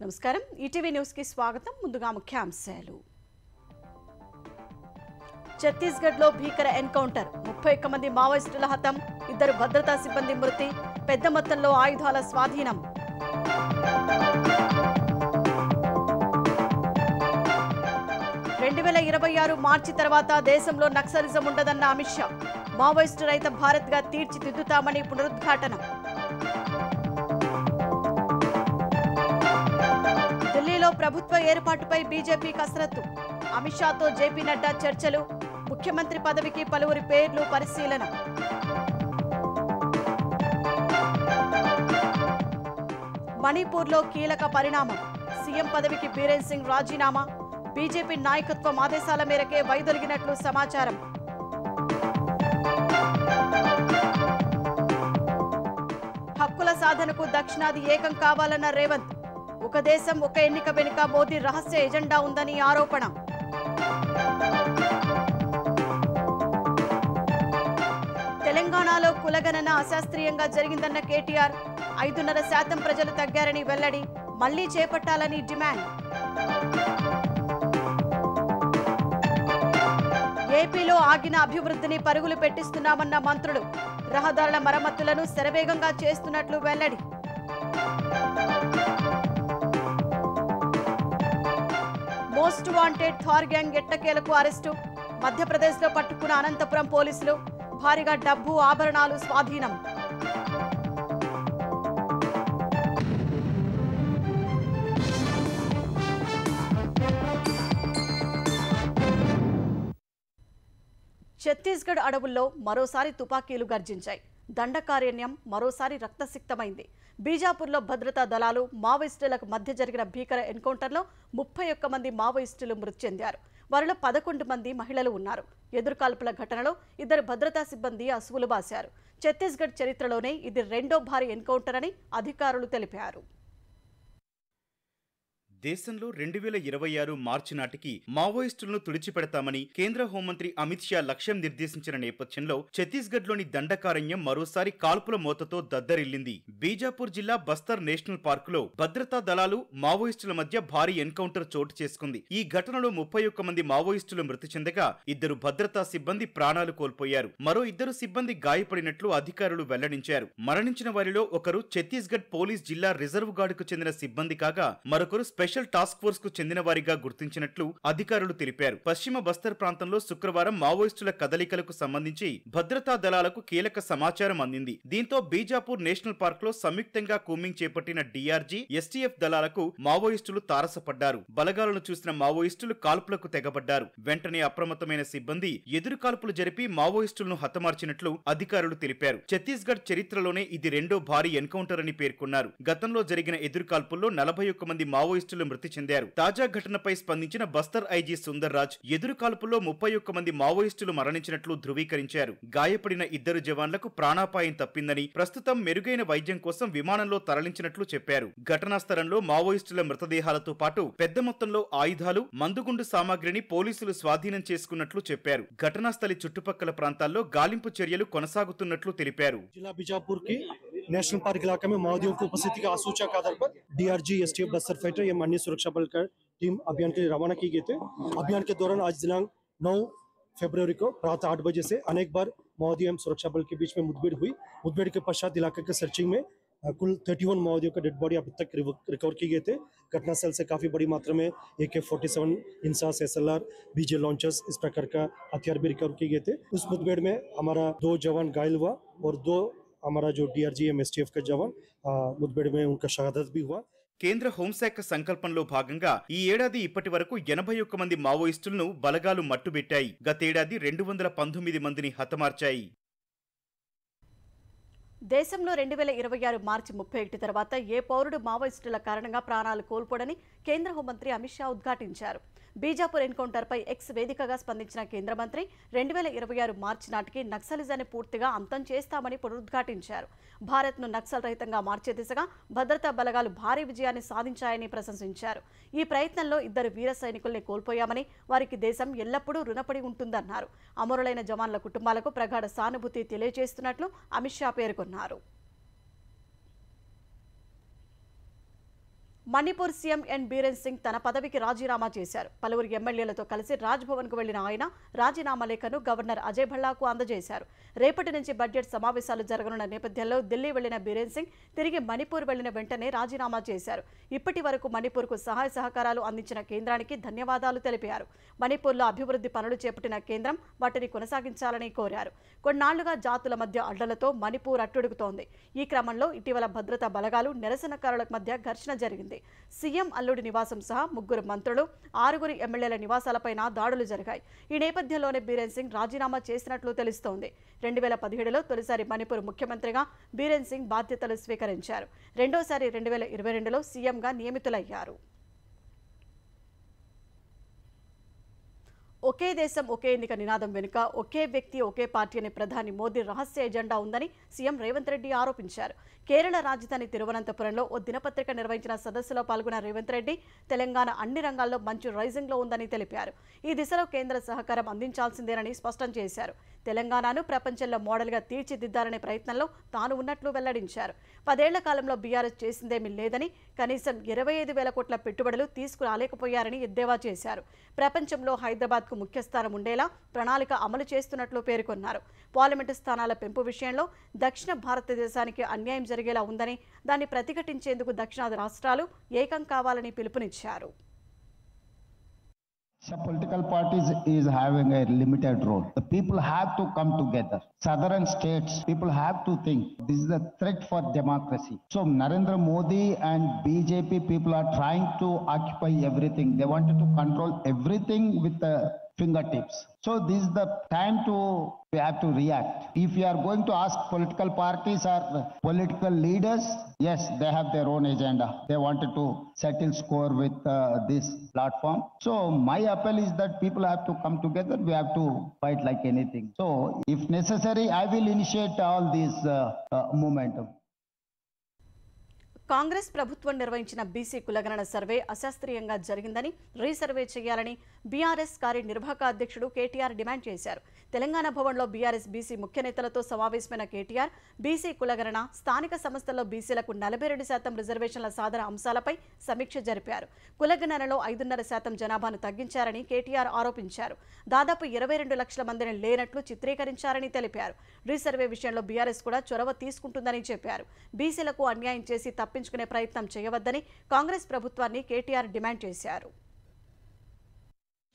నమస్కారం ETV news కి స్వాగతం ముందుగా ముఖ్యాంశాలు ఛత్తీస్గఢ్ లో భీకర ఎన్కౌంటర్ 31 మంది మావోయిస్టుల హతం 2 భద్రతా సిబ్బంది మృతి పెద్ద మొత్తంలో ఆయుధాల స్వాధీనం 2026 మార్చి తర్వాత దేశంలో నక్సలిజం ఉండదన్న అమిత్ షా మావోయిస్టు రహిత భారత్ గా తీర్చిదిద్దుతామని పునరుద్ఘాటన ఢిల్లీలో ప్రభుత్వ ఏర్పాటుపై బీజేపీ కసరత్తు అమిత్ షాతో జేపీ నడ్డా చర్చలు ముఖ్యమంత్రి పదవికి పలువురి పేర్లు పరిశీలన మణిపూర్లో కీలక పరిణామం సీఎం పదవికి బీరేన్ సింగ్ రాజీనామా బీజేపీ నాయకత్వం ఆదేశాల మేరకే వైదొలిగినట్లు సమాచారం హక్కుల సాధనకు దక్షిణాది ఏకం కావాలన్న రేవంత్ ఒక దేశం ఒక ఎన్నిక వెనుక మోదీ రహస్య ఎజెండా ఉందని ఆరోపణ తెలంగాణలో కులగణన అశాస్త్రీయంగా జరిగిందన్న కేటీఆర్ 5.5% ప్రజలు తగ్గారని వెల్లడి మళ్లీ చేపట్టాలని డిమాండ్ ఏపీలో ఆగిన అభివృద్ధిని పరుగులు పెట్టిస్తున్నామన్న మంత్రులు రహదారుల మరమ్మతులను శరవేగంగా చేస్తున్నట్లు వెల్లడి మోస్ట్ వాంటెడ్ థార్ గ్యాంగ్ ఎట్టకేలకు అరెస్టు మధ్యప్రదేశ్లో పట్టుకున్న అనంతపురం పోలీసులు భారీగా డబ్బు ఆభరణాలు స్వాధీనం ఛత్తీస్గఢ్ అడవుల్లో మరోసారి తుపాకీలు గర్జించాయి దండకారణ్యం మరోసారి రక్తసిక్తమైంది బీజాపూర్లో భద్రతా దళాలు మావోయిస్టులకు మధ్య జరిగిన భీకర ఎన్కౌంటర్లో 31 మంది మావోయిస్టులు మృతి చెందారు వారిలో 11 మంది మహిళలు ఉన్నారు ఎదురుకాల్పుల ఘటనలో 2 భద్రతా సిబ్బంది అసువులు బాశారు ఛత్తీస్గఢ్ చరిత్రలోనే ఇది రెండో భారీ ఎన్కౌంటర్ అని అధికారులు తెలిపారు దేశంలో 2026 మార్చి నాటికి మావోయిస్టులను తుడిచిపెడతామని కేంద్ర హోంమంత్రి అమిత్ షా లక్ష్యం నిర్దేశించిన నేపథ్యంలో ఛత్తీస్గఢ్లోని దండకారణ్యం మరోసారి కాల్పుల మోతతో దద్దరిల్లింది బీజాపూర్ జిల్లా బస్తర్ నేషనల్ పార్కులో భద్రతా దళాలు మావోయిస్టుల మధ్య భారీ ఎన్కౌంటర్ చోటు చేసుకుంది ఈ ఘటనలో 31 మంది మావోయిస్టులు మృతి చెందగా 2 భద్రతా సిబ్బంది ప్రాణాలు కోల్పోయారు మరో 2 సిబ్బంది గాయపడినట్లు అధికారులు వెల్లడించారు మరణించిన వారిలో ఒకరు ఛత్తీస్గఢ్ పోలీస్ జిల్లా రిజర్వ్ గార్డుకు చెందిన సిబ్బంది కాగా మరొకరు స్పెషల్ టాస్క్ ఫోర్స్ కు చెందిన వారిగా గుర్తించినట్లు అధికారులు తెలిపారు పశ్చిమ బస్తర్ ప్రాంతంలో శుక్రవారం మావోయిస్టుల కదలికలకు సంబంధించి భద్రతా దళాలకు కీలక సమాచారం అందింది దీంతో బీజాపూర్ నేషనల్ పార్క్ లో సంయుక్తంగా కూంబింగ్ చేపట్టిన డీఆర్జీ ఎస్టీఎఫ్ దళాలకు మావోయిస్టులు తారసపడ్డారు బలగాలను చూసిన మావోయిస్టులు కాల్పులకు తెగబడ్డారు వెంటనే అప్రమత్తమైన సిబ్బంది ఎదురు కాల్పులు జరిపి మావోయిస్టులను హతమార్చినట్లు అధికారులు తెలిపారు ఛత్తీస్గఢ్ చరిత్రలోనే ఇది రెండో భారీ ఎన్కౌంటర్ అని పేర్కొన్నారు గతంలో జరిగిన ఎదురు కాల్పుల్లో 41 మంది మావోయిస్టులు మృతి చెందారు తాజా ఘటనపై స్పందించిన బస్తర్ ఐజీ సుందర్ రాజ్ ఎదురు కాల్పుల్లో 31 మంది మావోయిస్టులు మరణించినట్లు ధృవీకరించారు గాయపడిన 2 జవాన్లకు ప్రాణాపాయం తప్పిందని ప్రస్తుతం మెరుగైన వైద్యం కోసం విమానంలో తరలించినట్లు చెప్పారు ఘటనా స్థలంలో మావోయిస్టుల మృతదేహాలతో పాటు పెద్ద మొత్తంలో ఆయుధాలు మందుగుండు సామాగ్రిని పోలీసులు స్వాధీనం చేసుకున్నట్లు చెప్పారు ఘటనా స్థలి చుట్టుపక్కల ప్రాంతాల్లో గాలింపు చర్యలు కొనసాగుతున్నట్లు తెలిపారు जिला बीजापुर के नेशनल पार्क इलाके में माओवादियों की उपस्थिति के आसूचक के आधार पर डीआरजी एसटीएफ बस्तर फाइटर एवं अन्य सुरक्षा बल का टीम अभियान के लिए रवाना की गए थे अभियान के दौरान आज दिनांक 9 फरवरी को प्रातः 8 बजे से अनेक बार माओवादी एवं सुरक्षा बल के बीच में मुठभेड़ हुई मुठभेड़ के पश्चात इलाके के सर्चिंग में कुल 31 माओवादियों का डेड बॉडी अभी तक रिकवर किए गए थे घटनास्थल से काफी बड़ी मात्रा में AK-47 INSAS SLR BJ launchers इस प्रकार का हथियार भी रिकवर किए गए थे उस मुठभेड़ में हमारा 2 जवान घायल हुआ और 2 हमारा जो DRG STF का जवान मुठभेड़ में उनका शहादत भी हुआ కేంద్ర హోంశాఖ సంకల్పంలో భాగంగా ఈ ఏడాది ఇప్పటి వరకు 81 మంది మావోయిస్టులను బలగాలు మట్టుబెట్టాయి గతేడాది 219 మందిని హతమార్చాయి దేశంలో 2026 మార్చి 31 తర్వాత ఏ పౌరుడు మావోయిస్టుల కారణంగా ప్రాణాలు కోల్పోడని కేంద్ర హోంమంత్రి అమిత్ షా ఉద్ఘాటించారు బీజాపూర్ ఎన్కౌంటర్పై ఎక్స్ వేదికగా స్పందించిన కేంద్ర మంత్రి 2026 మార్చి నాటికి నక్సలిజాన్ని పూర్తిగా అంతం చేస్తామని పునరుద్ఘాటించారు. భారత్ను నక్సల్ రహితంగా మార్చే దిశగా భద్రతా బలగాలు భారీ విజయాన్ని సాధించాయని ప్రశంసించారు. ఈ ప్రయత్నంలో 2 వీర సైనికుల్ని కోల్పోయామని, వారికి దేశం ఎల్లప్పుడూ రుణపడి ఉంటుందన్నారు. అమరులైన జవాన్ల కుటుంబాలకు ప్రగాఢ సానుభూతి తెలియజేస్తున్నట్లు అమిత్ షా పేర్కొన్నారు. మణిపూర్ సీఎం ఎన్ బీరేన్ సింగ్ తన పదవికి రాజీనామా చేశారు. పలువురు ఎమ్మెల్యేలతో కలిసి రాజ్భవన్కు వెళ్లిన ఆయన రాజీనామా లేఖను గవర్నర్ అజయ్ భల్లాకు అందజేశారు. రేపటి నుంచి బడ్జెట్ సమావేశాలు జరగనున్న నేపథ్యంలో ఢిల్లీ వెళ్లిన బీరేన్ సింగ్ తిరిగి మణిపూర్ వెళ్లిన వెంటనే రాజీనామా చేశారు. ఇప్పటి వరకు మణిపూర్కు సహాయ సహకారాలు అందించిన కేంద్రానికి ధన్యవాదాలు తెలిపారు. మణిపూర్లో అభివృద్ధి పనులు చేపట్టిన కేంద్రం వాటిని కొనసాగించాలని కోరారు. కొన్నాళ్లుగా జాతుల మధ్య అడ్డలతో మణిపూర్ అట్టుడుగుతోంది. ఈ క్రమంలో ఇటీవల భద్రతా బలగాలు నిరసనకారుల మధ్య ఘర్షణ జరిగింది. సీఎం అల్లుడి నివాసం సహా 3 మంత్రులు 6 ఎమ్మెల్యేల నివాసాలపైన దాడులు జరిగాయి. ఈ నేపథ్యంలోనే బీరేన్ సింగ్ రాజీనామా చేసినట్లు తెలుస్తోంది. 2017లో తొలిసారి మణిపూర్ ముఖ్యమంత్రిగా బీరేన్ సింగ్ బాధ్యతలు స్వీకరించారు. రెండోసారి 2022లో సీఎంగా నియమితులయ్యారు. ఒకే దేశం ఒకే ఎన్నిక నినాదం వెనుక ఒకే వ్యక్తి ఒకే పార్టీ అనే ప్రధాని మోదీ రహస్య ఎజెండా ఉందని సీఎం రేవంత్ రెడ్డి ఆరోపించారు. కేరళ రాజధాని తిరువనంతపురంలో ఓ దినపత్రిక నిర్వహించిన సదస్సులో పాల్గొన్న రేవంత్ రెడ్డి తెలంగాణ అన్ని రంగాల్లో మంచి రైజింగ్లో ఉందని తెలిపారు. ఈ దిశలో కేంద్ర సహకారం అందించాల్సిందేనని స్పష్టం చేశారు. తెలంగాణను ప్రపంచంలో మోడల్గా తీర్చిదిద్దాలనే ప్రయత్నంలో తాను ఉన్నట్లు వెల్లడించారు. 10 ఏళ్ల కాలంలో బీఆర్ఎస్ చేసిందేమీ లేదని, కనీసం 25,000 కోట్ల పెట్టుబడులు తీసుకురాలేకపోయారని ఎద్దేవా చేశారు. ప్రపంచంలో హైదరాబాద్కు ముఖ్య స్థానం ఉండేలా ప్రణాళిక అమలు చేస్తున్నట్లు పేర్కొన్నారు. పార్లమెంటు స్థానాల పెంపు విషయంలో దక్షిణ భారతదేశానికి అన్యాయం జరిగేలా ఉందని, దాన్ని ప్రతిఘటించేందుకు దక్షిణాది రాష్ట్రాలు ఏకం కావాలని పిలుపునిచ్చారు. So political parties is having a limited role. The people have to come together. Southern states, people have to think this is a threat for democracy. So Narendra Modi and BJP people are trying to occupy everything. They wanted to control everything with the fingertips. So this is the time we have to react. If you are going to ask political parties or political leaders, yes, they have their own agenda. They wanted to settle score with this platform. So my appeal is that people have to come together. We have to fight like anything. So if necessary, I will initiate all this momentum. Congress ప్రభుత్వం నిర్వహించిన BC కులగణన survey అశాస్త్రీయంగా జరిగిందని resurvey చేయాలని BRS కార్యనిర్వాహక అధ్యక్షుడు KTR demand చేశారు. తెలంగాణ భవన్లో BRS BC ముఖ్య నేతలతో సమావేశమైన కేటీఆర్ బీసీ కులగణన, స్థానిక సంస్థల్లో బీసీలకు 42% రిజర్వేషన్ల సాధన అంశాలపై సమీక్ష జరిపారు. కులగణనలో 5.5% జనాభాను తగ్గించారని కేటీఆర్ ఆరోపించారు. దాదాపు 22 లక్షల మందిని లేనట్లు చిత్రీకరించారని తెలిపారు. రీసర్వే విషయంలో బీఆర్ఎస్ కూడా చొరవ తీసుకుంటుందని చెప్పారు. బీసీలకు అన్యాయం చేసి తప్పించుకునే ప్రయత్నం చేయవద్దని కాంగ్రెస్ ప్రభుత్వాన్ని కేటీఆర్ డిమాండ్ చేశారు.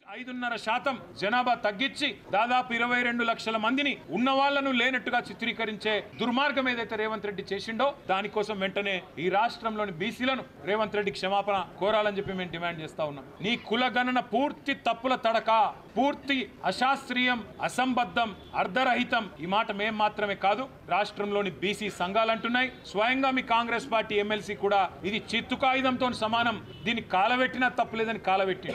5.5% జనాభా తగ్గించి దాదాపు 22 లక్షల మందిని ఉన్న వాళ్లను లేనట్టుగా చిత్రీకరించే దుర్మార్గం ఏదైతే రేవంత్ రెడ్డి చేసిండో దానికోసం వెంటనే ఈ రాష్ట్రంలోని బీసీలను రేవంత్ రెడ్డి క్షమాపణ కోరాలని చెప్పి మేము డిమాండ్ చేస్తా ఉన్నాం. నీ కులగణన పూర్తి తప్పుల తడక, పూర్తి అశాస్త్రీయం, అసంబద్ధం, అర్ధరహితం. ఈ మాట మేం మాత్రమే కాదు, రాష్ట్రంలోని బీసీ సంఘాలు అంటున్నాయి. స్వయంగా మీ కాంగ్రెస్ పార్టీ ఎమ్మెల్సీ కూడా ఇది చిత్తు కాగితంతో సమానం, దీన్ని కాలబెట్టినా తప్పులేదని కాలబెట్టి.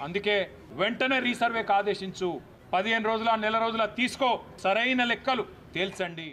అందుకే వెంటనే రీసర్వేకి ఆదేశించు. 15 రోజుల, నెల రోజుల తీసుకో, సరైన లెక్కలు తేల్చండి.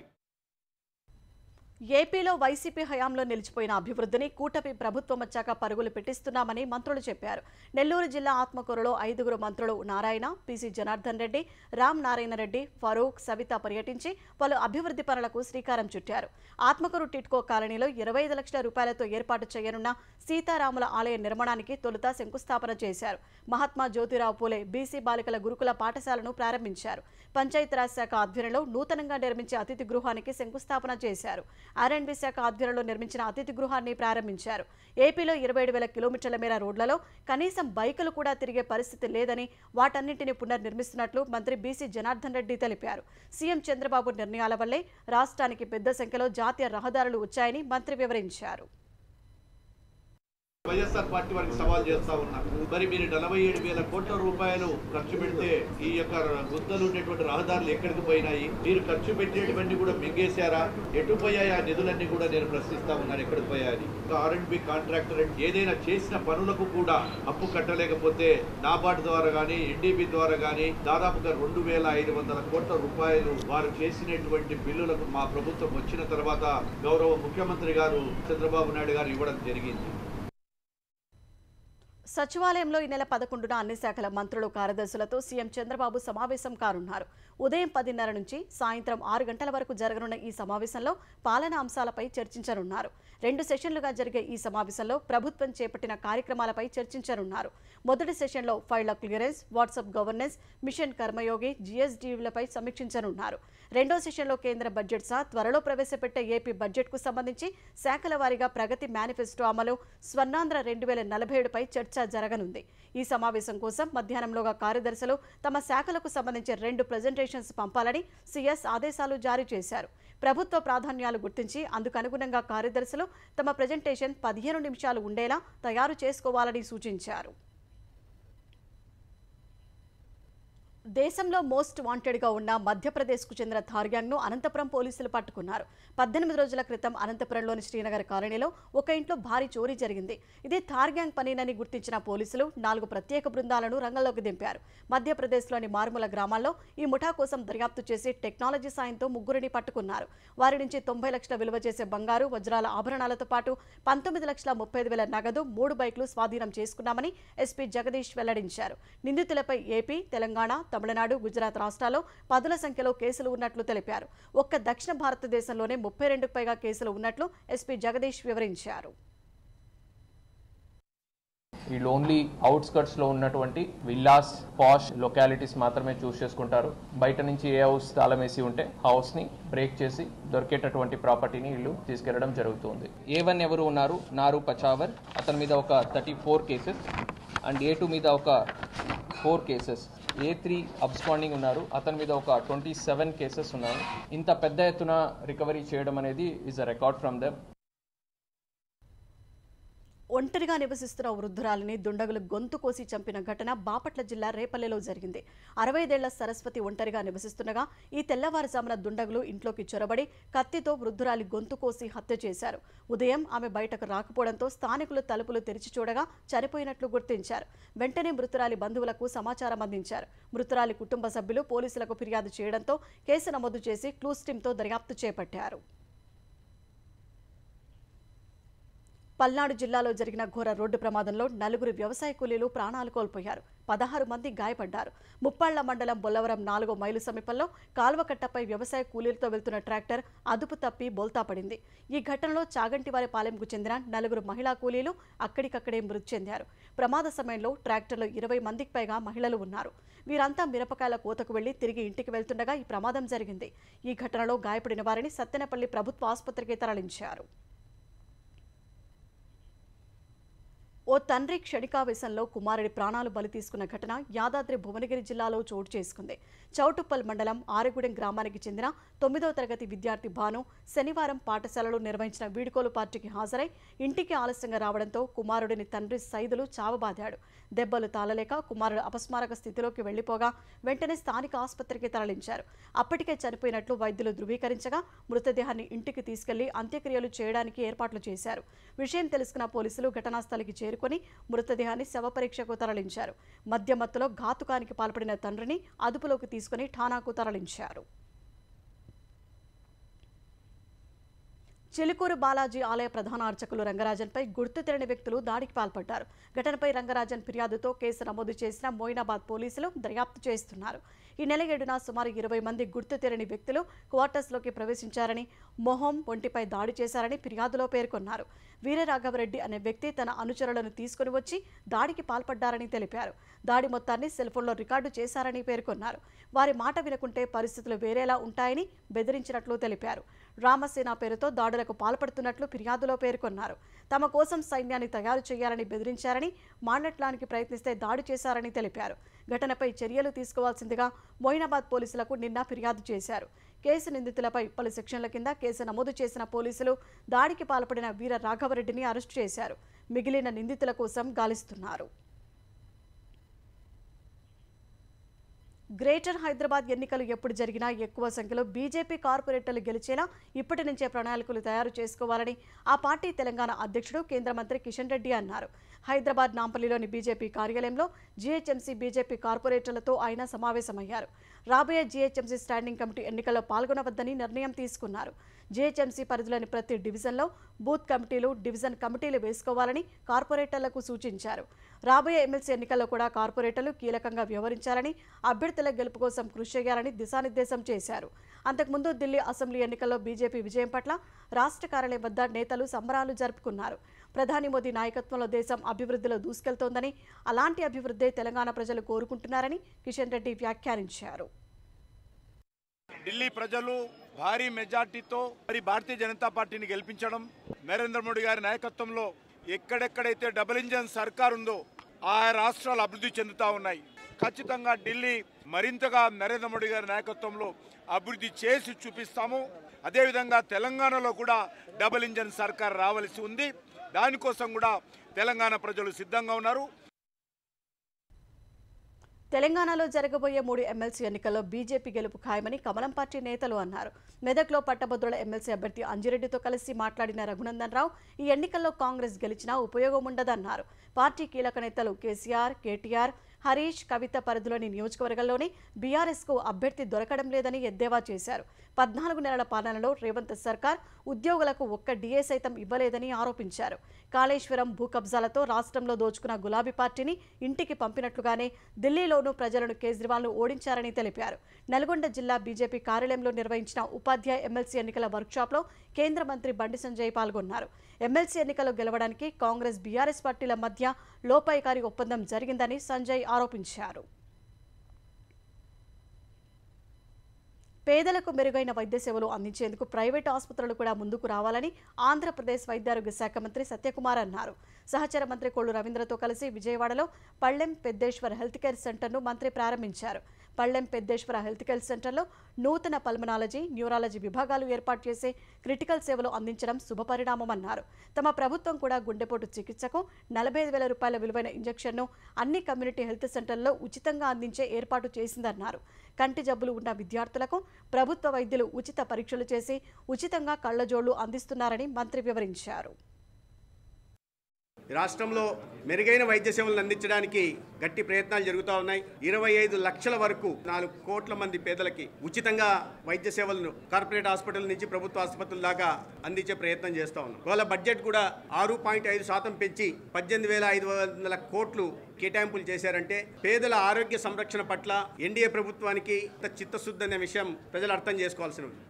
ఏపీలో వైసీపీ హయాంలో నిలిచిపోయిన అభివృద్ధిని కూటమి ప్రభుత్వం వచ్చాక పరుగులు పెట్టిస్తున్నామని మంత్రులు చెప్పారు. నెల్లూరు జిల్లా ఆత్మకూరులో 5 మంత్రులు నారాయణ, పీసీ జనార్దన్ రెడ్డి, రామ్ నారాయణ రెడ్డి, ఫరూక్, సవిత పర్యటించి పలు అభివృద్ధి పనులకు శ్రీకారం చుట్టారు. ఆత్మకూరు టిట్కో కాలనీలో 25 లక్షల రూపాయలతో ఏర్పాటు చేయనున్న సీతారాముల ఆలయ నిర్మాణానికి తొలుత శంకుస్థాపన చేశారు. మహాత్మా జ్యోతిరావు పూలే బీసీ బాలికల గురుకుల పాఠశాలను ప్రారంభించారు. పంచాయతీరాజ్ శాఖ ఆధ్వర్యంలో నూతనంగా నిర్మించే అతిథి గృహానికి శంకుస్థాపన చేశారు. ఆర్ఎండ్బీ శాఖ ఆధ్వర్యంలో నిర్మించిన అతిథి గృహాన్ని ప్రారంభించారు. ఏపీలో 27,000 కిలోమీటర్ల మేర రోడ్లలో కనీసం బైకులు కూడా తిరిగే పరిస్థితి లేదని, వాటన్నింటినీ పునర్నిర్మిస్తున్నట్లు మంత్రి బీసీ జనార్దన్ రెడ్డి తెలిపారు. సీఎం చంద్రబాబు నిర్ణయాల వల్లే రాష్ట్రానికి పెద్ద సంఖ్యలో జాతీయ రహదారులు వచ్చాయని మంత్రి వివరించారు. వైఎస్ఆర్ పార్టీ వారికి సవాల్ చేస్తా ఉన్నా. మరి మీరు 47,000 కోట్ల రూపాయలు ఖర్చు పెడితే ఈ యొక్క గుద్దలు ఉండేటువంటి రహదారులు ఎక్కడికి పోయినాయి? మీరు ఖర్చు పెట్టేటువంటి కూడా మింగేశారా? ఎటు పోయాయి ఆ నిధులన్నీ కూడా నేను ప్రశ్నిస్తా ఉన్నాను. ఎక్కడికి పోయాయి? R&B కాంట్రాక్టర్ ఏదైనా చేసిన పనులకు కూడా అప్పు కట్టలేకపోతే నాబార్డు ద్వారా కానీ NDB ద్వారా కానీ దాదాపుగా 2,500 కోట్ల రూపాయలు వారు చేసినటువంటి బిల్లులకు మా ప్రభుత్వం వచ్చిన తర్వాత గౌరవ ముఖ్యమంత్రి గారు చంద్రబాబు నాయుడు గారు ఇవ్వడం జరిగింది. సచివాలయంలో ఈ నెల 11న అన్ని శాఖల మంత్రులు కార్యదర్శులతో సీఎం చంద్రబాబు సమావేశం కానున్నారు. ఉదయం 10:30 నుంచి సాయంత్రం 6 గంటల వరకు జరగనున్న ఈ సమావేశంలో పాలనా అంశాలపై చర్చించనున్నారు. 2 సెషన్లుగా జరిగే ఈ సమావేశంలో ప్రభుత్వం చేపట్టిన కార్యక్రమాలపై చర్చించనున్నారు. మొదటి సెషన్లో ఫైళ్ల క్లియరెన్స్, వాట్సాప్ గవర్నెన్స్, మిషన్ కర్మయోగి, GSDలపై సమీక్షించనున్నారు. రెండో సెషన్లో కేంద్ర బడ్జెట్ సహా త్వరలో ప్రవేశపెట్టే ఏపీ బడ్జెట్కు సంబంధించి శాఖల వారీగా ప్రగతి మేనిఫెస్టో అమలు, స్వర్ణాంధ్ర 2047పై చర్చ జరగనుంది. ఈ సమావేశం కోసం మధ్యాహ్నంలోగా కార్యదర్శులు తమ శాఖలకు సంబంధించి 2 ప్రెజెంటేషన్స్ పంపాలని సీఎస్ ఆదేశాలు జారీ చేశారు. ప్రభుత్వ ప్రాధాన్యాలు గుర్తించి అందుకు అనుగుణంగా కార్యదర్శులు తమ ప్రెజెంటేషన్ 15 నిమిషాలు ఉండేలా తయారు చేసుకోవాలని సూచించారు. దేశంలో మోస్ట్ వాంటెడ్గా ఉన్న మధ్యప్రదేశ్కు చెందిన థార్ గ్యాంగ్ను అనంతపురం పోలీసులు పట్టుకున్నారు. 18 రోజుల క్రితం అనంతపురంలోని శ్రీనగర్ కాలనీలో ఒక ఇంట్లో భారీ చోరీ జరిగింది. ఇది థార్ గ్యాంగ్ పనేనని గుర్తించిన పోలీసులు 4 ప్రత్యేక బృందాలను రంగంలోకి దింపారు. మధ్యప్రదేశ్లోని మారుమూల గ్రామాల్లో ఈ ముఠా కోసం దర్యాప్తు చేసి టెక్నాలజీ సాయంతో 3 పట్టుకున్నారు. వారి నుంచి 90 లక్షల విలువ చేసే బంగారు, వజ్రాల ఆభరణాలతో పాటు 19,35,000 నగదు, 3 బైక్లు స్వాధీనం చేసుకున్నామని ఎస్పీ జగదీష్ వెల్లడించారు. నిందితులపై ఏపీ, తెలంగాణ, తమిళనాడు, గుజరాత్ రాష్ట్రాల్లో 10ల సంఖ్యలో కేసులు ఉన్నట్లు తెలిపారు. ఒక్క దక్షిణ భారతదేశంలోనే 32కు పైగా కేసులు ఉన్నట్లు ఎస్పీ జగదీష్ వివరించారు. వీళ్ళు ఓన్లీ అవుట్స్కట్స్లో ఉన్నటువంటి విల్లాస్, పాష్ లొకాలిటీస్ మాత్రమే చూస్ చేసుకుంటారు. బయట నుంచి ఏ హౌస్ తాళం వేసి ఉంటే హౌస్ని బ్రేక్ చేసి దొరికేటటువంటి ప్రాపర్టీని వీళ్ళు తీసుకెళ్లడం జరుగుతుంది. A1 ఎవరు ఉన్నారు? నారు పచావర్, అతని మీద ఒక 34 కేసెస్ అండ్ A2 మీద ఒక 4 కేసెస్. A3 అబ్స్కాండింగ్ ఉన్నారు, అతని మీద ఒక 27 కేసెస్ ఉన్నాయి. ఇంత పెద్ద ఎత్తున రికవరీ చేయడం అనేది is a record from them. ఒంటరిగా నివసిస్తున్న వృద్ధురాలిని దుండగులు గొంతు కోసి చంపిన ఘటన బాపట్ల జిల్లా రేపల్లెలో జరిగింది. 65 ఏళ్ల సరస్వతి ఒంటరిగా నివసిస్తుండగా ఈ తెల్లవారుజామున దుండగులు ఇంట్లోకి చొరబడి కత్తితో వృద్ధురాలి గొంతు కోసి హత్య చేశారు. ఉదయం ఆమె బయటకు రాకపోవడంతో స్థానికులు తలుపులు తెరిచి చూడగా చనిపోయినట్లు గుర్తించారు. వెంటనే మృతురాలి బంధువులకు సమాచారం అందించారు. మృతురాలి కుటుంబ సభ్యులు పోలీసులకు ఫిర్యాదు చేయడంతో కేసు నమోదు చేసి క్లూస్ టీంతో దర్యాప్తు చేపట్టారు. పల్నాడు జిల్లాలో జరిగిన ఘోర రోడ్డు ప్రమాదంలో 4 వ్యవసాయ కూలీలు ప్రాణాలు కోల్పోయారు. 16 మంది గాయపడ్డారు. ముప్పాళ్ల మండలం బొల్లవరం 4వ మైలు సమీపంలో కాల్వకట్టపై వ్యవసాయ కూలీలతో వెళ్తున్న ట్రాక్టర్ అదుపు తప్పి బోల్తా పడింది. ఈ ఘటనలో చాగంటివారిపాలెంకు చెందిన 4 మహిళా కూలీలు అక్కడికక్కడే మృతి చెందారు. ప్రమాద సమయంలో ట్రాక్టర్లో 20 మందికి పైగా మహిళలు ఉన్నారు. వీరంతా మిరపకాయల కోతకు వెళ్లి తిరిగి ఇంటికి వెళ్తుండగా ఈ ప్రమాదం జరిగింది. ఈ ఘటనలో గాయపడిన వారిని సత్తెనపల్లి ప్రభుత్వ ఆసుపత్రికి తరలించారు. ఓ తండ్రి క్షణికావేశంలో కుమారుడి ప్రాణాలు బలి తీసుకున్న ఘటన యాదాద్రి భువనగిరి జిల్లాలో చోటు చేసుకుంది. చౌటుప్పల్ మండలం ఆరెగూడెం గ్రామానికి చెందిన 9వ తరగతి విద్యార్థి భాను శనివారం పాఠశాలలో నిర్వహించిన వీడ్కోలు పార్టీకి హాజరై ఇంటికి ఆలస్యంగా రావడంతో కుమారుడిని తండ్రి సైదులు చావబాదాడు. దెబ్బలు తాళలేక కుమారుడు అపస్మారక స్థితిలోకి వెళ్లిపోగా వెంటనే స్థానిక ఆసుపత్రికి తరలించారు. అప్పటికే చనిపోయినట్లు వైద్యులు ధృవీకరించగా మృతదేహాన్ని ఇంటికి తీసుకెళ్లి అంత్యక్రియలు చేయడానికి ఏర్పాట్లు చేశారు. విషయం తెలుసుకున్న పోలీసులు ఘటనాస్థలికి చేరుకొని మృతదేహాన్ని శవ పరీక్షకు తరలించారు. మద్యమత్తులో ఘాతుకానికి పాల్పడిన తండ్రిని అదుపులోకి తీసుకుని ఠానాకు తరలించారు. చిలుకూరు బాలాజీ ఆలయ ప్రధాన అర్చకులు రంగరాజన్పై గుర్తు తెలియని వ్యక్తులు దాడికి పాల్పడ్డారు. ఘటనపై రంగరాజన్ ఫిర్యాదుతో కేసు నమోదు చేసిన మోయినాబాద్ పోలీసులు దర్యాప్తు చేస్తున్నారు. ఈ నెల 7న సుమారు 20 మంది గుర్తు తెలియని వ్యక్తులు క్వార్టర్స్లోకి ప్రవేశించారని, మొహం, ఒంటిపై దాడి చేశారని ఫిర్యాదులో పేర్కొన్నారు. వీరరాఘవరెడ్డి అనే వ్యక్తి తన అనుచరులను తీసుకుని వచ్చి దాడికి పాల్పడ్డారని తెలిపారు. దాడి మొత్తాన్ని సెల్ఫోన్లో రికార్డు చేశారని పేర్కొన్నారు. వారి మాట వినకుంటే పరిస్థితులు వేరేలా ఉంటాయని బెదిరించినట్లు తెలిపారు. రామసేన పేరుతో దాడులకు పాల్పడుతున్నట్లు ఫిర్యాదులో పేర్కొన్నారు. తమ కోసం సైన్యాన్ని తయారు చేయాలని బెదిరించారని, మానట్లానికి ప్రయత్నిస్తే దాడి చేశారని తెలిపారు. ఘటనపై చర్యలు తీసుకోవాల్సిందిగా మొయినాబాద్ పోలీసులకు నిన్న ఫిర్యాదు చేశారు. కేసు నిందితులపై పలు సెక్షన్ల కింద కేసు నమోదు చేసిన పోలీసులు దాడికి పాల్పడిన వీర రాఘవరెడ్డిని అరెస్టు చేశారు. మిగిలిన నిందితుల కోసం గాలిస్తున్నారు. గ్రేటర్ హైదరాబాద్ ఎన్నికలు ఎప్పుడు జరిగినా ఎక్కువ సంఖ్యలో బీజేపీ కార్పొరేటర్లు గెలిచేలా ఇప్పటి నుంచే ప్రణాళికలు తయారు చేసుకోవాలని ఆ పార్టీ తెలంగాణ అధ్యక్షుడు కేంద్ర మంత్రి కిషన్ రెడ్డి అన్నారు. హైదరాబాద్ నాంపల్లిలోని బీజేపీ కార్యాలయంలో జీహెచ్ఎంసీ బీజేపీ కార్పొరేటర్లతో ఆయన సమావేశమయ్యారు. రాబోయే జీహెచ్ఎంసీ స్టాండింగ్ కమిటీ ఎన్నికల్లో పాల్గొనవద్దని నిర్ణయం తీసుకున్నారు. జీహెచ్ఎంసీ పరిధిలోని ప్రతి డివిజన్లో బూత్ కమిటీలు, డివిజన్ కమిటీలు వేసుకోవాలని కార్పొరేటర్లకు సూచించారు. రాబోయే ఎమ్మెల్సీ ఎన్నికల్లో కూడా కార్పొరేటర్లు కీలకంగా వ్యవహరించాలని, అభ్యర్థుల గెలుపు కోసం కృషి చేయాలని దిశానిర్దేశం చేశారు. అంతకుముందు ఢిల్లీ అసెంబ్లీ ఎన్నికల్లో బీజేపీ విజయం పట్ల రాష్ట్ర కార్యాలయం వద్ద నేతలు సంబరాలు జరుపుకున్నారు. ప్రధాని మోదీ నాయకత్వంలో దేశం అభివృద్ధిలో దూసుకెళ్తోందని, అలాంటి అభివృద్ధి తెలంగాణ ప్రజలు కోరుకుంటున్నారని కిషన్ రెడ్డి వ్యాఖ్యానించారు. ఢిల్లీ ప్రజలు భారీ మెజార్టీతో మరి భారతీయ జనతా పార్టీని గెలిపించడం, నరేంద్ర మోడీ గారి నాయకత్వంలో ఎక్కడెక్కడైతే డబుల్ ఇంజన్ సర్కార్ ఉందో ఆ రాష్ట్రాలు అభివృద్ధి చెందుతా ఉన్నాయి. ఖచ్చితంగా ఢిల్లీ మరింతగా నరేంద్ర మోడీ గారి నాయకత్వంలో అభివృద్ధి చేసి చూపిస్తాము. అదేవిధంగా తెలంగాణలో కూడా డబుల్ ఇంజన్ సర్కార్ రావాల్సి ఉంది. దానికోసం కూడా తెలంగాణ ప్రజలు సిద్ధంగా ఉన్నారు. తెలంగాణలో జరగబోయే 3 ఎమ్మెల్సీ ఎన్నికల్లో బీజేపీ గెలుపు ఖాయమని కమలం పార్టీ నేతలు అన్నారు. మెదక్లో పట్టభద్రుల ఎమ్మెల్సీ అభ్యర్థి అంజిరెడ్డితో కలిసి మాట్లాడిన రఘునందన్ రావు ఈ ఎన్నికల్లో కాంగ్రెస్ గెలిచినా ఉపయోగం ఉండదన్నారు. పార్టీ కీలక నేతలు కేసీఆర్, కేటీఆర్, హరీష్, కవిత పరిధిలోని నియోజకవర్గంలోని బీఆర్ఎస్కు అభ్యర్థి దొరకడం లేదని ఎద్దేవా చేశారు. 14 నెలల పాలనలో రేవంత్ సర్కార్ ఉద్యోగులకు ఒక్క డిఏ సైతం ఇవ్వలేదని ఆరోపించారు. కాళేశ్వరం భూ కబ్జాలతో రాష్ట్రంలో దోచుకున్న గులాబీ పార్టీని ఇంటికి పంపినట్లుగానే ఢిల్లీలోనూ ప్రజలను కేజ్రీవాల్ను ఓడించారని తెలిపారు. నల్గొండ జిల్లా బీజేపీ కార్యాలయంలో నిర్వహించిన ఉపాధ్యాయ ఎమ్మెల్సీ ఎన్నికల వర్క్షాప్లో కేంద్ర మంత్రి బండి సంజయ్ పాల్గొన్నారు. ఎమ్మెల్సీ ఎన్నికల్లో గెలవడానికి కాంగ్రెస్, బీఆర్ఎస్ పార్టీల మధ్య లోపాయికారి ఒప్పందం జరిగిందని సంజయ్ ఆరోపించారు. పేదలకు మెరుగైన వైద్య సేవలు అందించేందుకు ప్రైవేటు ఆసుపత్రులు కూడా ముందుకు రావాలని ఆంధ్రప్రదేశ్ వైద్యారోగ్య శాఖ మంత్రి సత్యకుమార్ అన్నారు. సహచర మంత్రి కొల్లు రవీంద్రతో కలిసి విజయవాడలో పళ్ళెం పెద్దేశ్వర హెల్త్ కేర్ సెంటర్ను మంత్రి ప్రారంభించారు. పళ్ళెం పెద్దేశ్వర హెల్త్ కేర్ సెంటర్లో నూతన పల్మనాలజీ, న్యూరాలజీ విభాగాలు ఏర్పాటు చేసి క్రిటికల్ సేవలు అందించడం శుభపరిణామమన్నారు. తమ ప్రభుత్వం కూడా గుండెపోటు చికిత్సకు 45,000 రూపాయల విలువైన ఇంజెక్షన్ను అన్ని కమ్యూనిటీ హెల్త్ సెంటర్లలో ఉచితంగా అందించే ఏర్పాటు చేసిందన్నారు. కంటి జబ్బులు ఉన్న విద్యార్థులకు ప్రభుత్వ వైద్యులు ఉచిత పరీక్షలు చేసి ఉచితంగా కళ్లజోళ్లు అందిస్తున్నారని మంత్రి వివరించారు. రాష్ట్రంలో మెరుగైన వైద్య సేవలను అందించడానికి గట్టి ప్రయత్నాలు జరుగుతూ ఉన్నాయి. 25 లక్షల వరకు 4 కోట్ల మంది పేదలకి ఉచితంగా వైద్య సేవలను కార్పొరేట్ హాస్పిటల్ నుంచి ప్రభుత్వ ఆసుపత్రుల దాకా అందించే ప్రయత్నం చేస్తూ ఉన్నాం. వాళ్ళ బడ్జెట్ కూడా 6.5% పెంచి 18,500 కోట్లు కేటాయింపులు చేశారంటే పేదల ఆరోగ్య సంరక్షణ పట్ల ఎన్డీఏ ప్రభుత్వానికి చిత్తశుద్ధి అనే విషయం ప్రజలు అర్థం చేసుకోవాల్సిన ఉంది.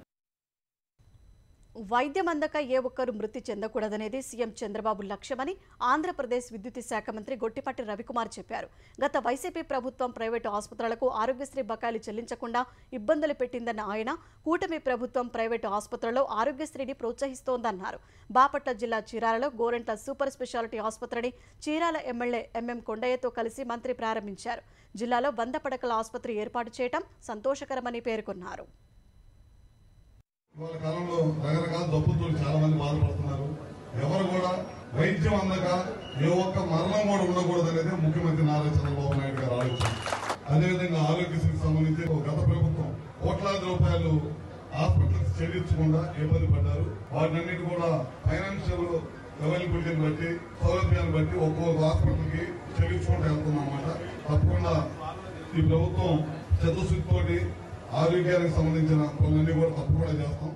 వైద్యం అందక ఏ ఒక్కరూ మృతి చెందకూడదనేది సీఎం చంద్రబాబు లక్ష్యమని ఆంధ్రప్రదేశ్ విద్యుత్ శాఖ మంత్రి గొట్టిపాటి రవికుమార్ చెప్పారు. గత వైసీపీ ప్రభుత్వం ప్రైవేటు ఆసుపత్రులకు ఆరోగ్యశ్రీ బకాయిలు చెల్లించకుండా ఇబ్బందులు పెట్టిందన్న ఆయన, కూటమి ప్రభుత్వం ప్రైవేటు ఆసుపత్రుల్లో ఆరోగ్యశ్రీని ప్రోత్సహిస్తోందన్నారు. బాపట్ల జిల్లా చీరాలలో గోరెంట్ల సూపర్ స్పెషాలిటీ ఆసుపత్రిని చీరాల ఎమ్మెల్యే ఎంఎం కొండయ్యతో కలిసి మంత్రి ప్రారంభించారు. జిల్లాలో 100 పడకల ఆసుపత్రి ఏర్పాటు చేయడం సంతోషకరమని పేర్కొన్నారు. ఇవాళ కాలంలో రకరకాల జబ్బులతో చాలా మంది బాధపడుతున్నారు. ఎవరు కూడా వైద్యం అందక ఏ ఒక్క మరణం కూడా ఉండకూడదు అనేది ముఖ్యమంత్రి నారా చంద్రబాబు నాయుడు గారు ఆలోచన. అదేవిధంగా ఆరోగ్యశ్రీకి సంబంధించి గత ప్రభుత్వం కోట్లాది రూపాయలు హాస్పిటల్స్ చెల్లించకుండా ఇబ్బంది పడ్డారు. వాటినన్నిటి కూడా ఫైనాన్షియల్ అవైలబిలిటీని బట్టి, సౌలభ్యాన్ని బట్టి ఒక్కొక్క హాస్పిటల్కి చెల్లించుకుంటూ వెళ్తున్నాం అన్నమాట. తప్పకుండా ఈ ప్రభుత్వం చతుశుద్ధితోటి ఆరోగ్యానికి సంబంధించిన పనులన్నీ కూడా తప్పకుండా చేస్తాం.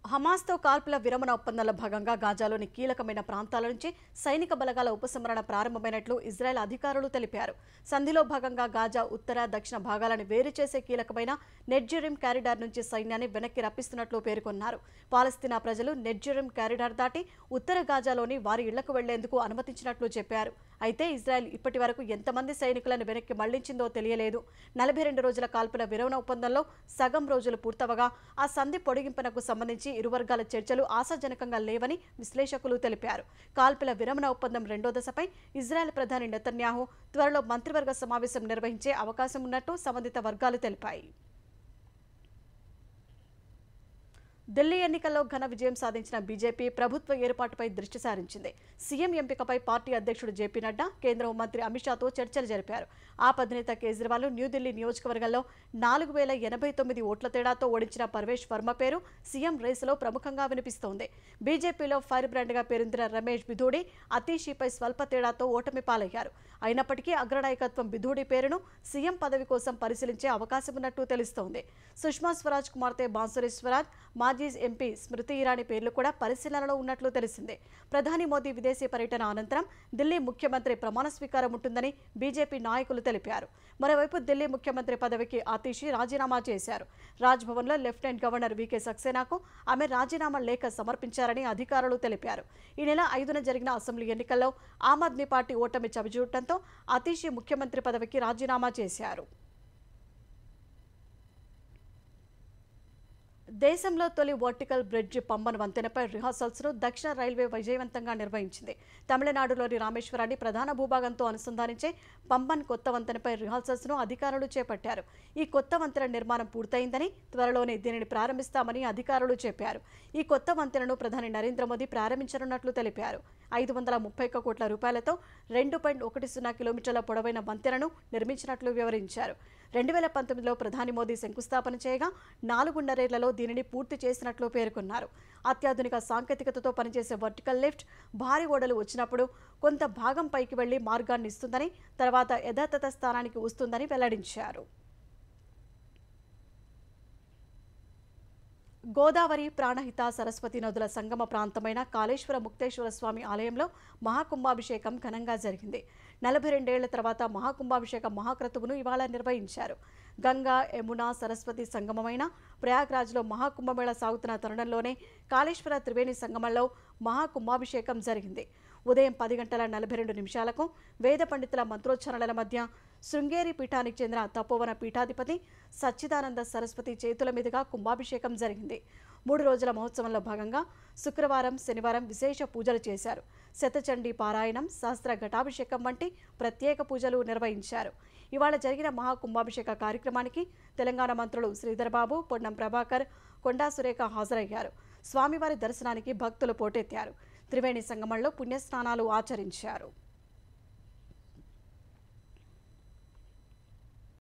హమాస్తో కాల్పుల విరమణ ఒప్పందంలో భాగంగా గాజాలోని కీలకమైన ప్రాంతాల నుంచి సైనిక బలగాల ఉపసంహరణ ప్రారంభమైనట్లు ఇజ్రాయెల్ అధికారులు తెలిపారు. సంధిలో భాగంగా గాజా ఉత్తర, దక్షిణ భాగాలను వేరు చేసే కీలకమైన నెట్జెరిమ్ కారిడార్ నుంచి సైన్యాన్ని వెనక్కి రప్పిస్తున్నట్లు పేర్కొన్నారు. పాలస్తీనా ప్రజలు నెట్జెరిమ్ కారిడార్ దాటి ఉత్తర గాజాలోని వారి ఇళ్లకు వెళ్లేందుకు అనుమతించినట్లు చెప్పారు. అయితే ఇజ్రాయెల్ ఇప్పటి వరకు ఎంతమంది సైనికులను వెనక్కి మళ్లించిందో తెలియలేదు. 42 రోజుల కాల్పుల విరమణ ఒప్పందంలో సగం రోజులు పూర్తవగా ఆ సంధి పొడిగింపునకు సంబంధించి ఇరు వర్గాల చర్చలు ఆశాజనకంగా లేవని విశ్లేషకులు తెలిపారు. కాల్పుల విరమణ ఒప్పందం రెండో దశపై ఇజ్రాయెల్ ప్రధాని నెతన్యాహు త్వరలో మంత్రివర్గ సమావేశం నిర్వహించే అవకాశం ఉన్నట్టు సంబంధిత వర్గాలు తెలిపాయి. ఢిల్లీ ఎన్నికల్లో ఘన విజయం సాధించిన బీజేపీ ప్రభుత్వ ఏర్పాటుపై దృష్టి సారించింది. సీఎం ఎంపికపై పార్టీ అధ్యక్షుడు జేపీ నడ్డా కేంద్ర హోంమంత్రి అమిత్ షాతో చర్చలు జరిపారు. ఆప్ అధినేత కేజ్రీవాల్ న్యూఢిల్లీ నియోజకవర్గంలో 4089 ఓట్ల తేడాతో ఓడించిన పర్వేష్ వర్మ పేరు సీఎం రేసులో ప్రముఖంగా వినిపిస్తోంది. బీజేపీలో ఫైర్ బ్రాండ్గా పేరొందిన రమేష్ బిధూడి అతీషీపై స్వల్ప తేడాతో ఓటమి పాలయ్యారు. అయినప్పటికీ అగ్రనాయకత్వం బిధూడి పేరును సీఎం పదవి కోసం పరిశీలించే అవకాశం ఉన్నట్టు తెలుస్తోంది. సుష్మా స్వరాజ్ కుమార్తె బాన్సురి స్వరాజ్, మాజీ ఎంపీ స్మృతి ఇరానీ పేర్లు కూడా పరిశీలనలో ఉన్నట్లు తెలిసిందే. ప్రధాని మోదీ విదేశీ పర్యటన అనంతరం ఢిల్లీ ముఖ్యమంత్రి ప్రమాణ స్వీకారం ఉంటుందని బీజేపీ నాయకులు తెలిపారు. మరోవైపు ఢిల్లీ ముఖ్యమంత్రి పదవికి ఆతిషి రాజీనామా చేశారు. రాజ్భవన్లో లెఫ్టినెంట్ గవర్నర్ వీకే సక్సేనాకు ఆమె రాజీనామా లేఖ సమర్పించారని అధికారులు తెలిపారు. ఈ నెల 5న జరిగిన అసెంబ్లీ ఎన్నికల్లో ఆమ్ ఆద్మీ పార్టీ ఓటమి చవిచూడటంతో ఆతిషి ముఖ్యమంత్రి పదవికి రాజీనామా చేశారు. దేశంలో తొలి వర్టికల్ బ్రిడ్జ్ పంబన్ వంతెనపై రిహార్సల్స్ ను దక్షిణ రైల్వే విజయవంతంగా నిర్వహించింది. తమిళనాడులోని రామేశ్వరాన్ని ప్రధాన భూభాగంతో అనుసంధానించే పంబన్ కొత్త వంతెనపై రిహార్సల్స్ ను అధికారులు చేపట్టారు. ఈ కొత్త వంతెన నిర్మాణం పూర్తయిందని, త్వరలోనే దీనిని ప్రారంభిస్తామని అధికారులు చెప్పారు. ఈ కొత్త వంతెనను ప్రధాని నరేంద్ర మోదీ ప్రారంభించనున్నట్లు తెలిపారు. 531 కోట్ల రూపాయలతో 2.10 కిలోమీటర్ల పొడవైన వంతెనను నిర్మించినట్లు వివరించారు. 2019లో ప్రధాని మోదీ శంకుస్థాపన చేయగా 4.5 ఏళ్లలో దీనిని పూర్తి చేసినట్లు పేర్కొన్నారు. అత్యాధునిక సాంకేతికతతో పనిచేసే వర్టికల్ లిఫ్ట్ భారీ ఓడలు వచ్చినప్పుడు కొంత భాగం పైకి వెళ్లి మార్గాన్ని ఇస్తుందని, తర్వాత యథాతథ స్థానానికి వస్తుందని వెల్లడించారు. గోదావరి, ప్రాణహిత, సరస్వతి నదుల సంగమ ప్రాంతమైన కాళేశ్వర ముక్తేశ్వర స్వామి ఆలయంలో మహాకుంభాభిషేకం ఘనంగా జరిగింది. 42 ఏళ్ల తర్వాత మహాకుంభాభిషేక మహాక్రతువును ఇవాళ నిర్వహించారు. గంగా, యమున, సరస్వతి సంగమమైన ప్రయాగ్రాజ్లో మహాకుంభమేళ సాగుతున్న తరుణంలోనే కాళేశ్వర త్రివేణి సంగమంలో మహాకుంభాభిషేకం జరిగింది. ఉదయం 10:42 వేద పండితుల మంత్రోచ్చరణల మధ్య శృంగేరి పీఠానికి చెందిన తపోవన పీఠాధిపతి సచ్చిదానంద సరస్వతి చేతుల మీదుగా కుంభాభిషేకం జరిగింది. 3 రోజుల మహోత్సవంలో భాగంగా శుక్రవారం, శనివారం విశేష పూజలు చేశారు. శతచండీ పారాయణం, సహస్ర ఘటాభిషేకం వంటి ప్రత్యేక పూజలు నిర్వహించారు. ఇవాళ జరిగిన మహాకుంభాభిషేక కార్యక్రమానికి తెలంగాణ మంత్రులు శ్రీధర్బాబు, పొన్నం ప్రభాకర్, కొండా సురేఖ హాజరయ్యారు. స్వామివారి దర్శనానికి భక్తులు పోటెత్తారు. త్రివేణి సంగమంలో పుణ్యస్నానాలు ఆచరించారు.